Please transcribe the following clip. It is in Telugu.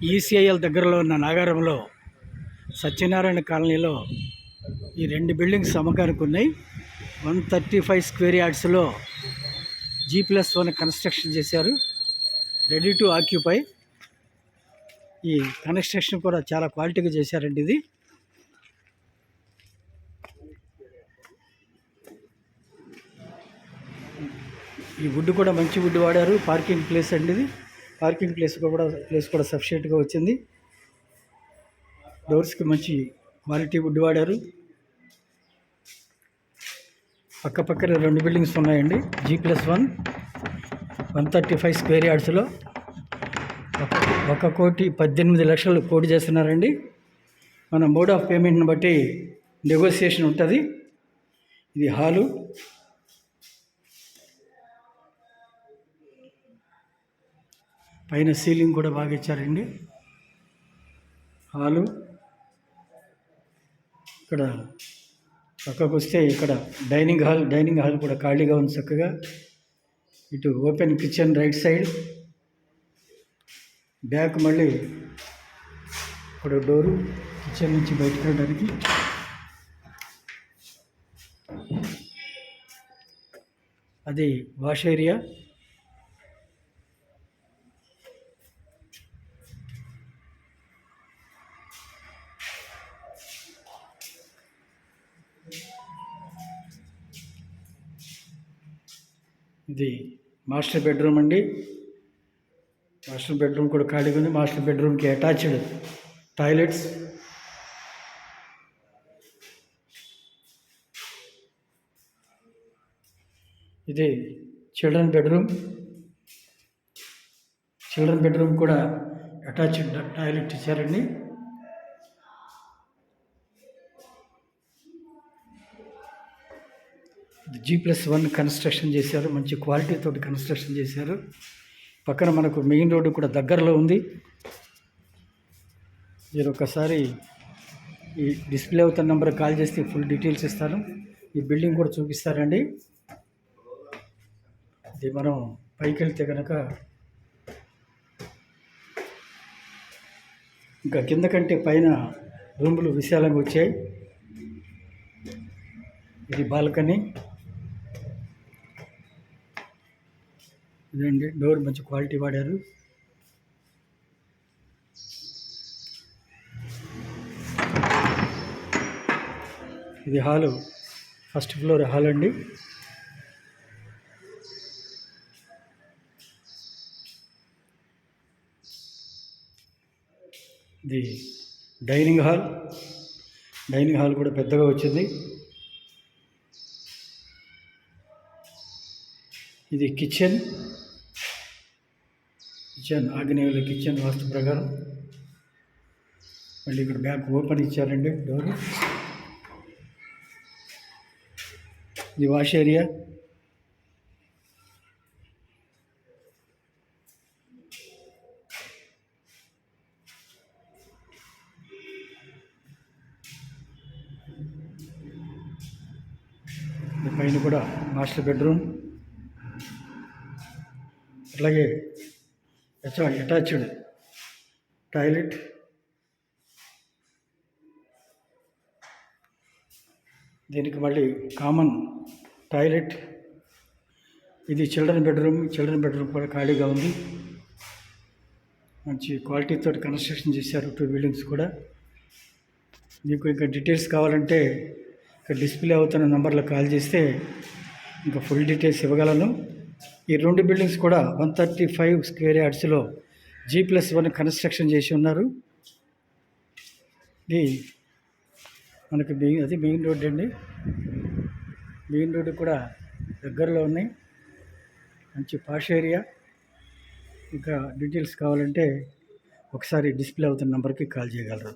ఈసీఐఎల్ దగ్గరలో ఉన్న నాగారంలో సత్యనారాయణ కాలనీలో ఈ 2 బిల్డింగ్స్ అమ్మకానికి ఉన్నాయి. 135 స్క్వేర్ యార్డ్స్లో G+1 కన్స్ట్రక్షన్ చేశారు. Ready to occupy. ఈ కన్స్ట్రక్షన్ కూడా చాలా క్వాలిటీగా చేశారండి. ఇది ఈ వుడ్ కూడా మంచి వుడ్ వాడారు. పార్కింగ్ ప్లేస్ అండి. ఇది పార్కింగ్ ప్లేస్ కూడా సఫిషియెంట్గా వచ్చింది. డోర్స్కి మంచి క్వాలిటీ వుడ్ వాడారు. పక్కన 2 బిల్డింగ్స్ ఉన్నాయండి. G+1 135 స్క్వేర్ యార్డ్స్లో 1,18,00,000 కోటి చేస్తున్నారండి. మన మోడ్ ఆఫ్ పేమెంట్ని బట్టి నెగోసియేషన్ ఉంటుంది. ఇది హాలు. పైన సీలింగ్ కూడా బాగా ఇచ్చారండి. హాలు. ఇక్కడ పక్కకు వస్తే ఇక్కడ డైనింగ్ హాల్ కూడా ఖాళీగా ఉంది చక్కగా. ఇటు open kitchen right side. Back మళ్ళీ ఇక్కడ డోరు కిచెన్ నుంచి బయటకు వెళ్ళడానికి. అది వాష్ ఏరియా. ఇది మాస్టర్ బెడ్రూమ్ అండి. మాస్టర్ బెడ్రూమ్ కూడా ఖాళీగా ఉంది. మాస్టర్ బెడ్రూమ్కి అటాచ్డ్ టాయిలెట్స్. ఇది చిల్డ్రన్ బెడ్రూమ్ కూడా అటాచ్డ్ టాయిలెట్ ఇచ్చారండి. G+1 కన్స్ట్రక్షన్ చేశారు. మంచి క్వాలిటీతో కన్స్ట్రక్షన్ చేశారు. పక్కన మనకు మెయిన్ రోడ్డు కూడా దగ్గరలో ఉంది. మీరు ఒకసారి ఈ డిస్ప్లే అవుతున్న నెంబర్ కాల్ చేస్తే ఫుల్ డీటెయిల్స్ ఇస్తాను. ఈ బిల్డింగ్ కూడా చూపిస్తారండి. ఇది మనం పైకి వెళ్తే కనుక ఇంకా కింద కంటే పైన రూములు విశాలంగా వచ్చాయి. ఇది బాల్కనీ. ఇదండి డోర్ మంచి క్వాలిటీ వాడారు. ఇది హాలు. ఫస్ట్ ఫ్లోర్ హాల్ అండి. ఇది డైనింగ్ హాల్ కూడా పెద్దగా వచ్చింది. ఇది కిచెన్ ఆగ్నేయుల కిచెన్ వాస్తు ప్రకారం. మళ్ళీ ఇక్కడ బ్యాక్ ఓపెన్ ఇచ్చారండి డోర్. ఇది వాష్ ఏరియా. పైన కూడా మాస్టర్ బెడ్రూమ్. అట్లాగే అటాచ్డ్ టాయిలెట్. దీనికి మళ్ళీ కామన్ టాయిలెట్. ఇది చిల్డ్రన్ బెడ్రూమ్ కూడా ఖాళీగా ఉంది. మంచి క్వాలిటీతో కన్స్ట్రక్షన్ చేశారు 2 బిల్డింగ్స్ కూడా. మీకు ఇంకా డీటెయిల్స్ కావాలంటే ఇక్కడ డిస్ప్లే అవుతున్న నెంబర్లో కాల్ చేస్తే ఇంకా ఫుల్ డీటెయిల్స్ ఇవ్వగలను. ఈ 2 బిల్డింగ్స్ కూడా 135 స్క్వేర్ యార్డ్స్లో G+1 కన్స్ట్రక్షన్ చేసి ఉన్నారు. ఇది మనకి మెయిన్ రోడ్ అండి. మెయిన్ రోడ్డు కూడా దగ్గరలో ఉన్నాయి. మంచి పాష్ ఏరియా. ఇంకా డీటెయిల్స్ కావాలంటే ఒకసారి డిస్ప్లే అవుతున్న నెంబర్కి కాల్ చేయగలరు.